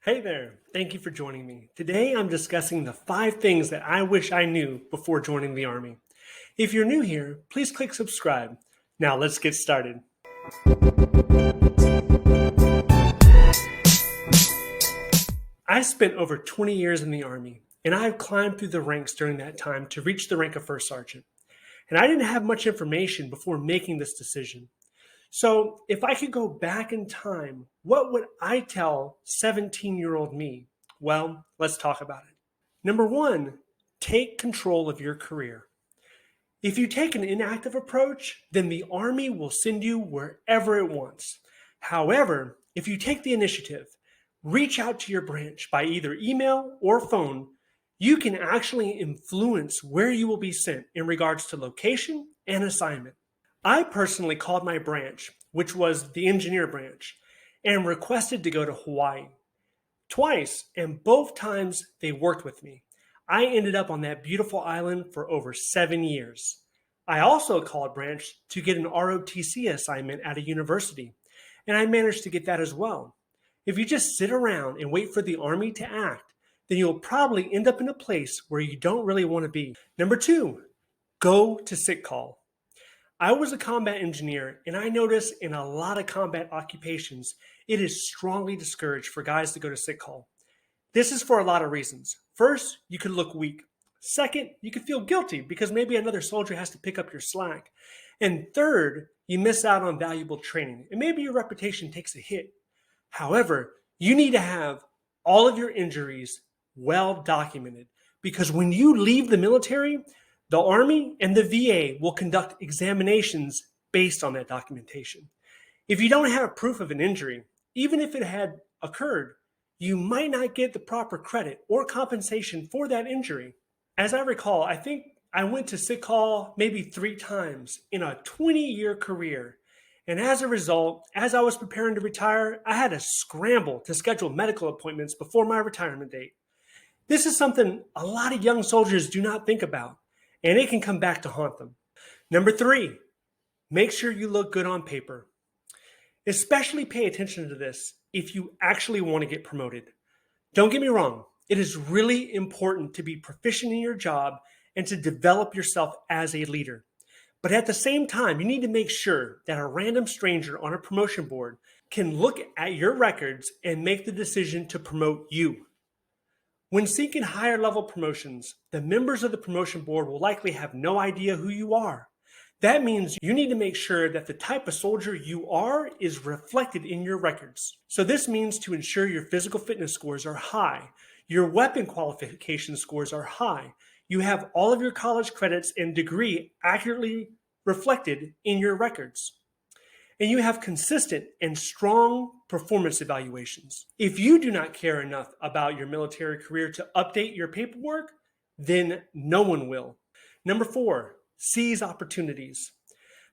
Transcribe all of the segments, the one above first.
Hey there, thank you for joining me. Today I'm discussing the 5 things that I wish I knew before joining the Army. If you're new here, please click subscribe. Now let's get started. I spent over 20 years in the Army, and I've climbed through the ranks during that time to reach the rank of First Sergeant. And I didn't have much information before making this decision. So, if I could go back in time, what would I tell 17-year-old me? Well, let's talk about it. Number one, take control of your career. If you take an inactive approach, then the Army will send you wherever it wants. However, if you take the initiative, reach out to your branch by either email or phone, you can actually influence where you will be sent in regards to location and assignment. I personally called my branch, which was the engineer branch, and requested to go to Hawaii. Twice, and both times they worked with me. I ended up on that beautiful island for over 7 years. I also called branch to get an ROTC assignment at a university, and I managed to get that as well. If you just sit around and wait for the Army to act, then you'll probably end up in a place where you don't really want to be. Number two, go to sick call. I was a combat engineer, and I noticed in a lot of combat occupations, it is strongly discouraged for guys to go to sick call. This is for a lot of reasons. First, you could look weak. Second, you could feel guilty because maybe another soldier has to pick up your slack. And third, you miss out on valuable training, and maybe your reputation takes a hit. However, you need to have all of your injuries well documented because when you leave the military, the Army and the VA will conduct examinations based on that documentation. If you don't have proof of an injury, even if it had occurred, you might not get the proper credit or compensation for that injury. As I recall, I think I went to sick call maybe 3 times in a 20-year career. And as a result, as I was preparing to retire, I had to scramble to schedule medical appointments before my retirement date. This is something a lot of young soldiers do not think about, and it can come back to haunt them. Number 3, make sure you look good on paper. Especially pay attention to this if you actually want to get promoted. Don't get me wrong, it is really important to be proficient in your job and to develop yourself as a leader. But at the same time, you need to make sure that a random stranger on a promotion board can look at your records and make the decision to promote you. When seeking higher level promotions, the members of the promotion board will likely have no idea who you are. That means you need to make sure that the type of soldier you are is reflected in your records. So this means to ensure your physical fitness scores are high, your weapon qualification scores are high, you have all of your college credits and degree accurately reflected in your records, and you have consistent and strong performance evaluations. If you do not care enough about your military career to update your paperwork, then no one will. Number 4, seize opportunities.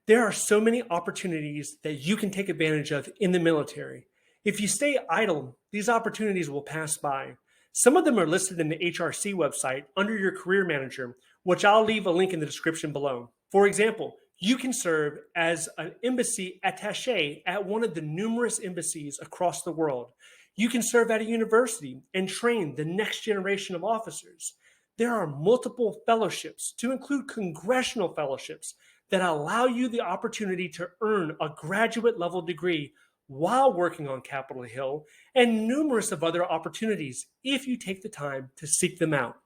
There are so many opportunities that you can take advantage of in the military. If you stay idle, these opportunities will pass by. Some of them are listed in the HRC website under your career manager, which I'll leave a link in the description below. For example, you can serve as an embassy attaché at one of the numerous embassies across the world. You can serve at a university and train the next generation of officers. There are multiple fellowships, to include congressional fellowships, that allow you the opportunity to earn a graduate level degree while working on Capitol Hill, and numerous of other opportunities if you take the time to seek them out.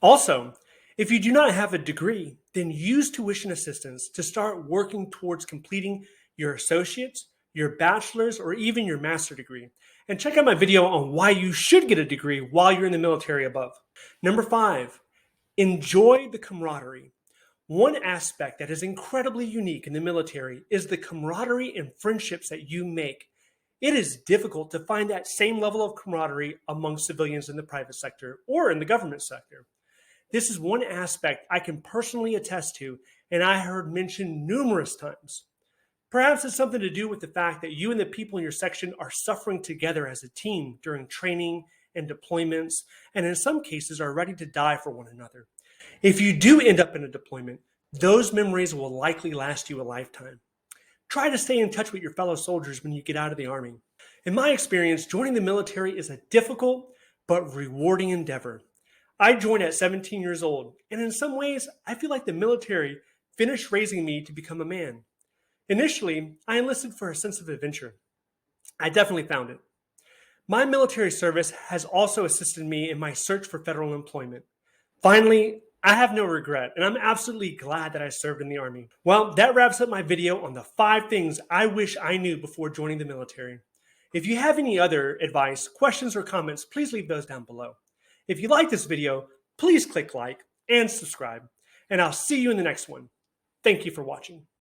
Also, if you do not have a degree, then use tuition assistance to start working towards completing your associate's, your bachelor's, or even your master's degree. And check out my video on why you should get a degree while you're in the military above. Number 5, enjoy the camaraderie. One aspect that is incredibly unique in the military is the camaraderie and friendships that you make. It is difficult to find that same level of camaraderie among civilians in the private sector or in the government sector. This is one aspect I can personally attest to, and I heard mentioned numerous times. Perhaps it's something to do with the fact that you and the people in your section are suffering together as a team during training and deployments, and in some cases are ready to die for one another. If you do end up in a deployment, those memories will likely last you a lifetime. Try to stay in touch with your fellow soldiers when you get out of the Army. In my experience, joining the military is a difficult but rewarding endeavor. I joined at 17 years old, and in some ways, I feel like the military finished raising me to become a man. Initially, I enlisted for a sense of adventure. I definitely found it. My military service has also assisted me in my search for federal employment. Finally, I have no regret, and I'm absolutely glad that I served in the Army. Well, that wraps up my video on the 5 things I wish I knew before joining the military. If you have any other advice, questions, or comments, please leave those down below. If you like this video, please click like and subscribe, and I'll see you in the next one. Thank you for watching.